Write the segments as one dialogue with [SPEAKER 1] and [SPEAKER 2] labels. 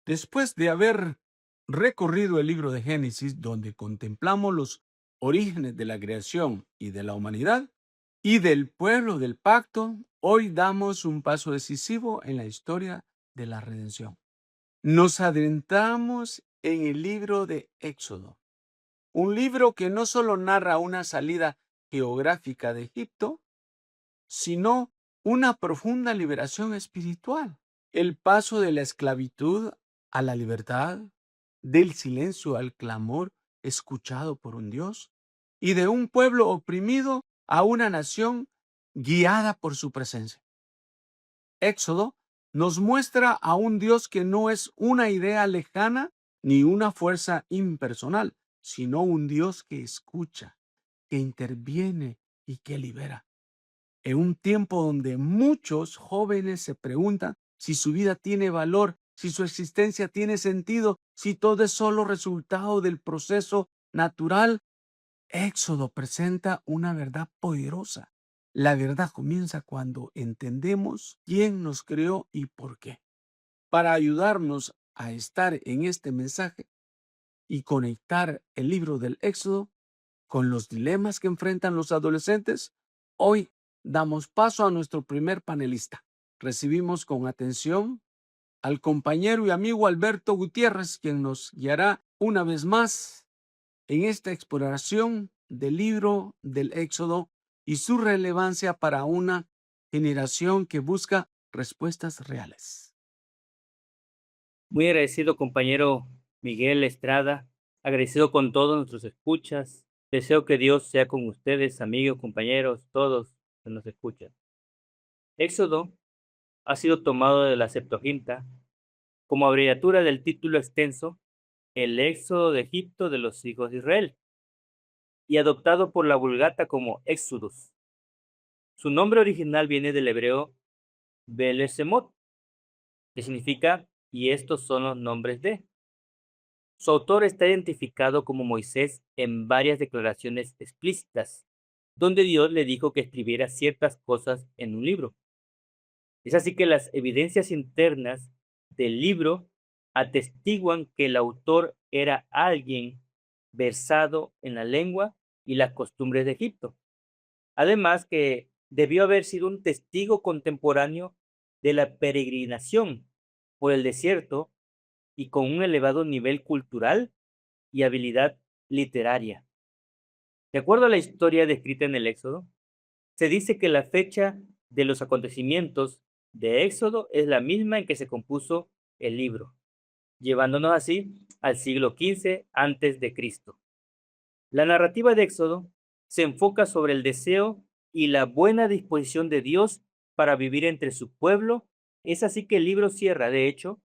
[SPEAKER 1] Después de haber recorrido el libro de Génesis, donde contemplamos los orígenes de la creación y de la humanidad y del pueblo del pacto, hoy damos un paso decisivo en la historia de la redención. Nos adentramos en el libro de Éxodo, un libro que no solo narra una salida geográfica de Egipto, sino una profunda liberación espiritual. El paso de la esclavitud a la libertad, del silencio al clamor escuchado por un Dios, y de un pueblo oprimido a una nación guiada por su presencia. Éxodo nos muestra a un Dios que no es una idea lejana ni una fuerza impersonal, sino un Dios que escucha, que interviene y que libera. En un tiempo donde muchos jóvenes se preguntan si su vida tiene valor, si su existencia tiene sentido, si todo es solo resultado del proceso natural, Éxodo presenta una verdad poderosa. La verdad comienza cuando entendemos quién nos creó y por qué. Para ayudarnos a estar en este mensaje y conectar el libro del Éxodo con los dilemas que enfrentan los adolescentes, hoy damos paso a nuestro primer panelista. Recibimos con atención al compañero y amigo Alberto Gutiérrez, quien nos guiará una vez más en esta exploración del libro del Éxodo y su relevancia para una generación que busca respuestas reales.
[SPEAKER 2] Muy agradecido, compañero Miguel Estrada, agradecido con todos nuestros escuchas. Deseo que Dios sea con ustedes, amigos, compañeros, todos que nos escuchan. Éxodo ha sido tomado de la Septuaginta como abreviatura del título extenso El Éxodo de Egipto de los hijos de Israel y adoptado por la Vulgata como Exodus. Su nombre original viene del hebreo Belesemot, que significa y estos son los nombres de. Su autor está identificado como Moisés en varias declaraciones explícitas, donde Dios le dijo que escribiera ciertas cosas en un libro. Es así que las evidencias internas del libro atestiguan que el autor era alguien versado en la lengua y las costumbres de Egipto. Además que debió haber sido un testigo contemporáneo de la peregrinación por el desierto y con un elevado nivel cultural y habilidad literaria. De acuerdo a la historia descrita en el Éxodo, se dice que la fecha de los acontecimientos de Éxodo es la misma en que se compuso el libro, llevándonos así al siglo XV antes de Cristo. La narrativa de Éxodo se enfoca sobre el deseo y la buena disposición de Dios para vivir entre su pueblo. Es así que el libro cierra, de hecho,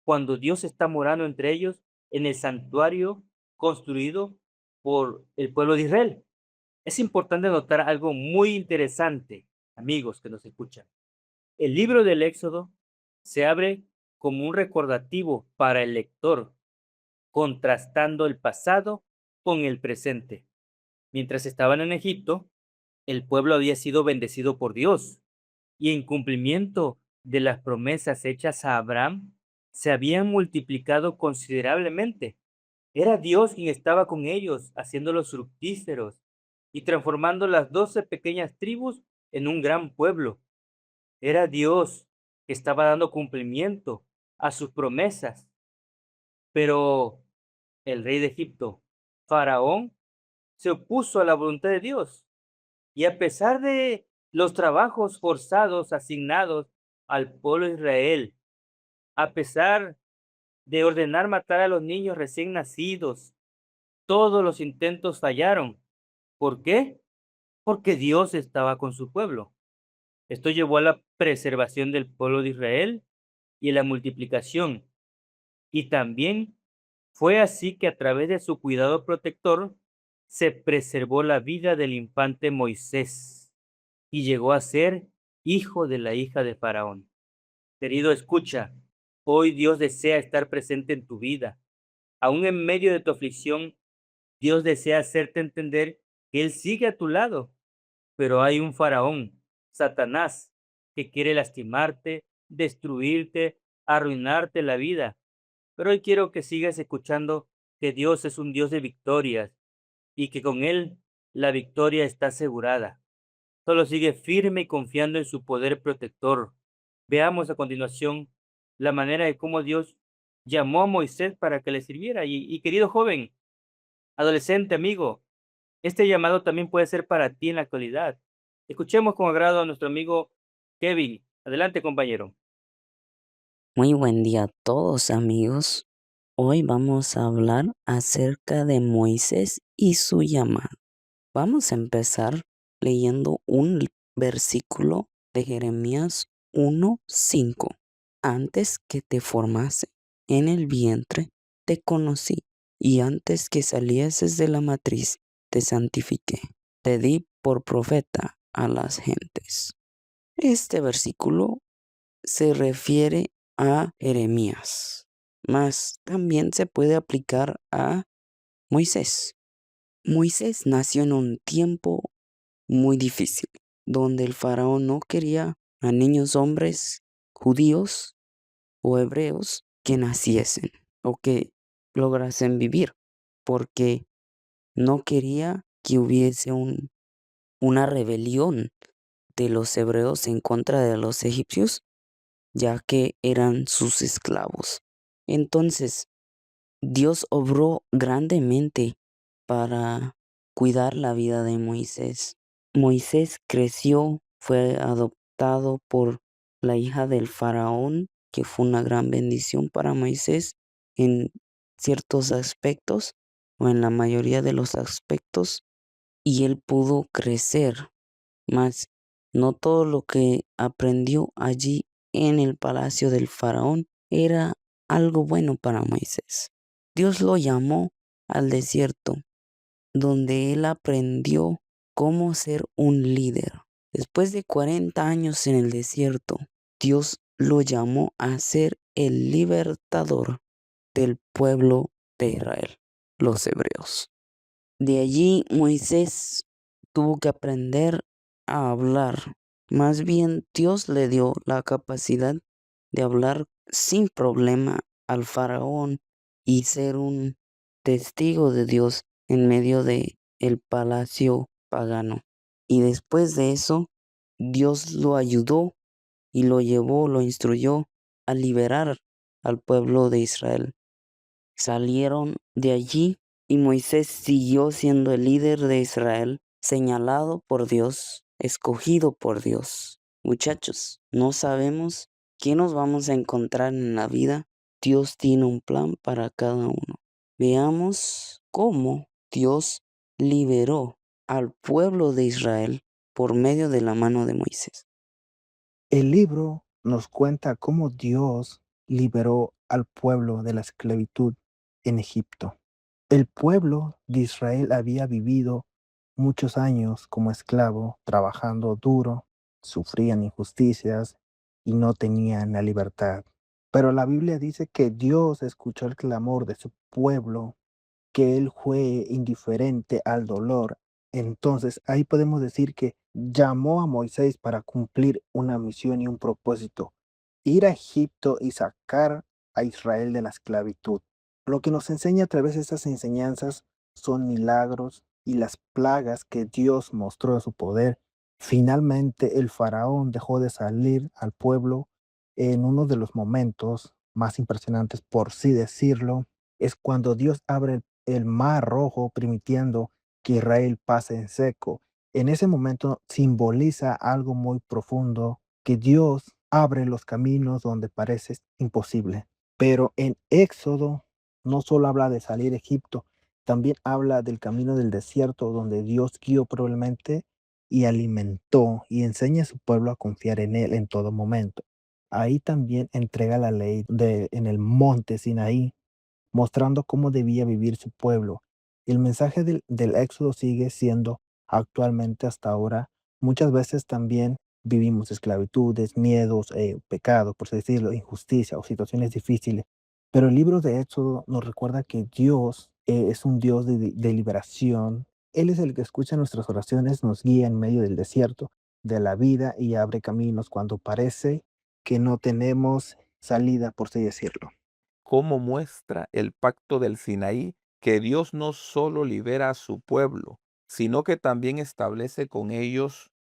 [SPEAKER 2] cuando Dios está morando entre ellos en el santuario construido por el pueblo de Israel. Es importante notar algo muy interesante, amigos que nos escuchan. El libro del Éxodo se abre como un recordativo para el lector, contrastando el pasado con el presente. Mientras estaban en Egipto, el pueblo había sido bendecido por Dios y en cumplimiento de las promesas hechas a Abraham, se habían multiplicado considerablemente. Era Dios quien estaba con ellos, haciéndolos fructíferos y transformando las 12 pequeñas tribus en un gran pueblo. Era Dios que estaba dando cumplimiento a sus promesas. Pero el rey de Egipto, Faraón, se opuso a la voluntad de Dios. Y a pesar de los trabajos forzados asignados al pueblo de Israel, a pesar de ordenar matar a los niños recién nacidos, todos los intentos fallaron. ¿Por qué? Porque Dios estaba con su pueblo. Esto llevó a la preservación del pueblo de Israel y a la multiplicación. Y también fue así que a través de su cuidado protector se preservó la vida del infante Moisés y llegó a ser hijo de la hija de Faraón. Querido, escucha, hoy Dios desea estar presente en tu vida. Aún en medio de tu aflicción, Dios desea hacerte entender que Él sigue a tu lado, pero hay un faraón, Satanás, que quiere lastimarte, destruirte, arruinarte la vida. Pero hoy quiero que sigas escuchando que Dios es un Dios de victorias y que con Él la victoria está asegurada. Solo sigue firme y confiando en su poder protector. Veamos a continuación la manera de cómo Dios llamó a Moisés para que le sirviera. Y querido joven, adolescente, amigo, este llamado también puede ser para ti en la actualidad. Escuchemos con agrado a nuestro amigo Kevin. Adelante, compañero.
[SPEAKER 3] Muy buen día a todos amigos. Hoy vamos a hablar acerca de Moisés y su llamado. Vamos a empezar leyendo un versículo de Jeremías 1:5. Antes que te formase en el vientre, te conocí, y antes que salieses de la matriz, te santifiqué. Te di por profeta a las gentes. Este versículo se refiere a Jeremías, mas también se puede aplicar a Moisés. Moisés nació en un tiempo muy difícil, donde el faraón no quería a niños hombres judíos o hebreos que naciesen o que lograsen vivir, porque no quería que hubiese una rebelión de los hebreos en contra de los egipcios, ya que eran sus esclavos. Entonces, Dios obró grandemente para cuidar la vida de Moisés. Moisés creció, fue adoptado por la hija del faraón, que fue una gran bendición para Moisés en ciertos aspectos o en la mayoría de los aspectos, y él pudo crecer, mas no todo lo que aprendió allí en el palacio del faraón era algo bueno para Moisés. Dios lo llamó al desierto, donde él aprendió cómo ser un líder. Después de 40 años en el desierto, Dios lo llamó a ser el libertador del pueblo de Israel, los hebreos. De allí Moisés tuvo que aprender a hablar. Más bien Dios le dio la capacidad de hablar sin problema al faraón y ser un testigo de Dios en medio de el palacio pagano. Y después de eso, Dios lo ayudó y lo llevó, lo instruyó a liberar al pueblo de Israel. Salieron de allí y Moisés siguió siendo el líder de Israel, señalado por Dios, escogido por Dios. Muchachos, no sabemos qué nos vamos a encontrar en la vida. Dios tiene un plan para cada uno. Veamos cómo Dios liberó al pueblo de Israel por medio de la mano de Moisés.
[SPEAKER 4] El libro nos cuenta cómo Dios liberó al pueblo de la esclavitud en Egipto. El pueblo de Israel había vivido muchos años como esclavo, trabajando duro, sufrían injusticias y no tenían la libertad. Pero la Biblia dice que Dios escuchó el clamor de su pueblo, que él fue indiferente al dolor. Entonces, ahí podemos decir que llamó a Moisés para cumplir una misión y un propósito, ir a Egipto y sacar a Israel de la esclavitud. Lo que nos enseña a través de estas enseñanzas son milagros y las plagas que Dios mostró de su poder. Finalmente, el faraón dejó de salir al pueblo en uno de los momentos más impresionantes, por sí decirlo, es cuando Dios abre el mar rojo, permitiendo que Israel pase en seco. En ese momento simboliza algo muy profundo, que Dios abre los caminos donde parece imposible. Pero en Éxodo no solo habla de salir a Egipto, también habla del camino del desierto, donde Dios guió probablemente y alimentó y enseña a su pueblo a confiar en Él en todo momento. Ahí también entrega la ley en el monte Sinaí, mostrando cómo debía vivir su pueblo. El mensaje del Éxodo sigue siendo actualmente hasta ahora. Muchas veces también vivimos esclavitudes, miedos, pecados, por así decirlo, injusticia o situaciones difíciles. Pero el libro de Éxodo nos recuerda que Dios es un Dios de liberación. Él es el que escucha nuestras oraciones, nos guía en medio del desierto de la vida y abre caminos cuando parece que no tenemos salida, por así decirlo.
[SPEAKER 5] cómo muestra el pacto del Sinaí que Dios no solo libera a su pueblo, sino que también establece con ellos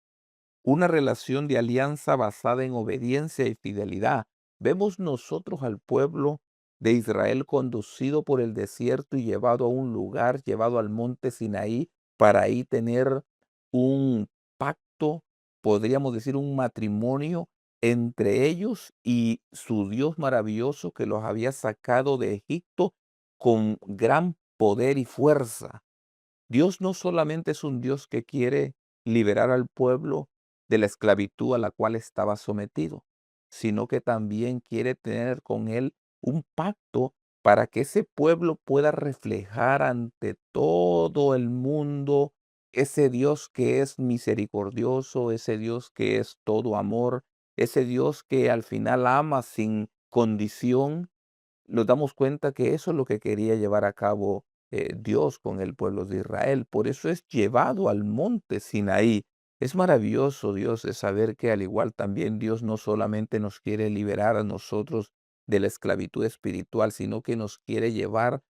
[SPEAKER 5] una relación de alianza basada en obediencia y fidelidad. Vemos nosotros al pueblo de Israel conducido por el desierto y llevado a un lugar, llevado al monte Sinaí, para ahí tener un pacto, podríamos decir un matrimonio entre ellos y su Dios maravilloso que los había sacado de Egipto con gran poder y fuerza. Dios no solamente es un Dios que quiere liberar al pueblo de la esclavitud a la cual estaba sometido, sino que también quiere tener con él un pacto para que ese pueblo pueda reflejar ante todo el mundo ese Dios que es misericordioso, ese Dios que es todo amor, ese Dios que al final ama sin condición. Nos damos cuenta que eso es lo que quería llevar a cabo Dios con el pueblo de Israel. Por eso es llevado al monte Sinaí. Es maravilloso, Dios, de saber que al igual también Dios no solamente nos quiere liberar a nosotros de la esclavitud espiritual, sino que nos quiere llevar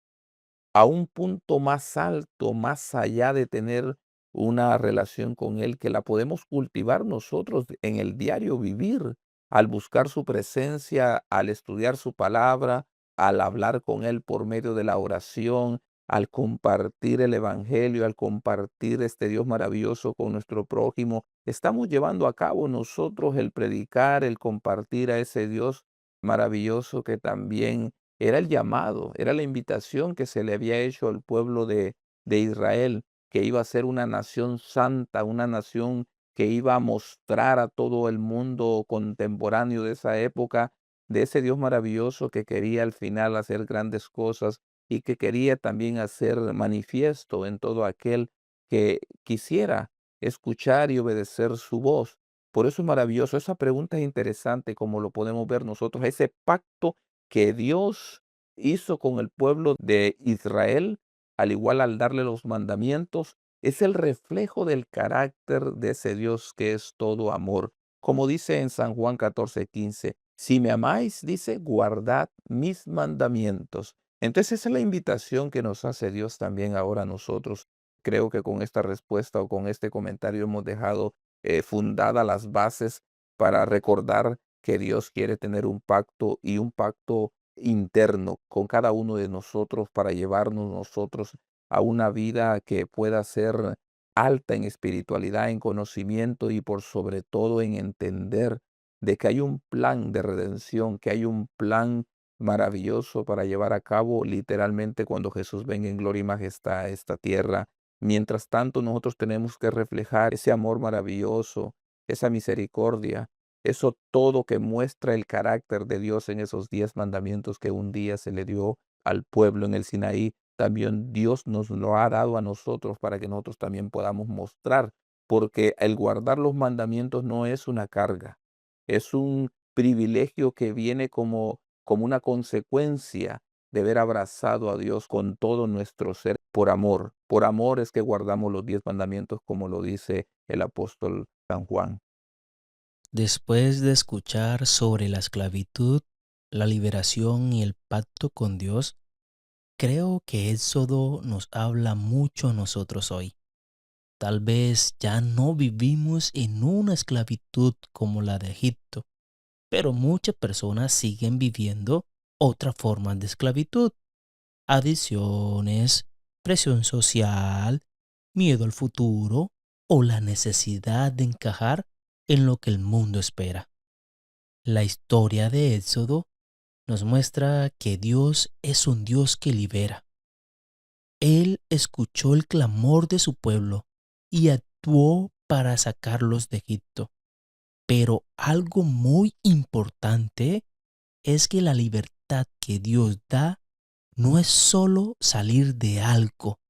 [SPEAKER 5] a un punto más alto, más allá de tener una relación con Él, que la podemos cultivar nosotros en el diario vivir, al buscar su presencia, al estudiar su palabra, al hablar con Él por medio de la oración, al compartir el Evangelio, al compartir este Dios maravilloso con nuestro prójimo. Estamos llevando a cabo nosotros el predicar, el compartir a ese Dios maravilloso que también era el llamado, era la invitación que se le había hecho al pueblo de Israel, que iba a ser una nación santa, una nación que iba a mostrar a todo el mundo contemporáneo de esa época, de ese Dios maravilloso que quería al final hacer grandes cosas y que quería también hacer manifiesto en todo aquel que quisiera escuchar y obedecer su voz. Por eso es maravilloso. Esa pregunta es interesante, como lo podemos ver nosotros, ese pacto que Dios hizo con el pueblo de Israel, al igual al darle los mandamientos, es el reflejo del carácter de ese Dios que es todo amor. Como dice en San Juan 14:15, si me amáis, dice, guardad mis mandamientos. Entonces esa es la invitación que nos hace Dios también ahora a nosotros. Creo que con esta respuesta o con este comentario hemos dejado fundadas las bases para recordar que Dios quiere tener un pacto y un pacto interno con cada uno de nosotros para llevarnos nosotros a una vida que pueda ser alta en espiritualidad, en conocimiento y por sobre todo en entender de que hay un plan de redención, que hay un plan maravilloso para llevar a cabo literalmente cuando Jesús venga en gloria y majestad a esta tierra. Mientras tanto, nosotros tenemos que reflejar ese amor maravilloso, esa misericordia, eso todo que muestra el carácter de Dios en esos 10 mandamientos que un día se le dio al pueblo en el Sinaí, también Dios nos lo ha dado a nosotros para que nosotros también podamos mostrar, porque el guardar los mandamientos no es una carga, es un privilegio que viene como una consecuencia de haber abrazado a Dios con todo nuestro ser por amor. Por amor es que guardamos los 10 mandamientos, como lo dice el apóstol San Juan.
[SPEAKER 6] Después de escuchar sobre la esclavitud, la liberación y el pacto con Dios, creo que Éxodo nos habla mucho a nosotros hoy. Tal vez ya no vivimos en una esclavitud como la de Egipto, pero muchas personas siguen viviendo otra forma de esclavitud. Adicciones, presión social, miedo al futuro o la necesidad de encajar en lo que el mundo espera. La historia de Éxodo nos muestra que Dios es un Dios que libera. Él escuchó el clamor de su pueblo y actuó para sacarlos de Egipto. Pero algo muy importante es que la libertad que Dios da no es solo salir de algo,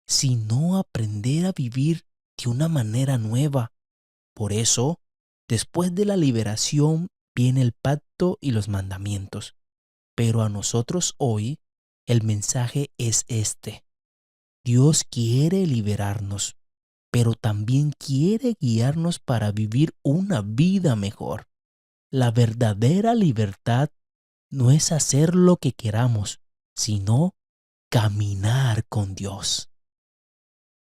[SPEAKER 6] sino aprender a vivir de una manera nueva. Por eso, después de la liberación viene el pacto y los mandamientos. Pero a nosotros hoy el mensaje es este. Dios quiere liberarnos, pero también quiere guiarnos para vivir una vida mejor. La verdadera libertad no es hacer lo que queramos, sino caminar con Dios.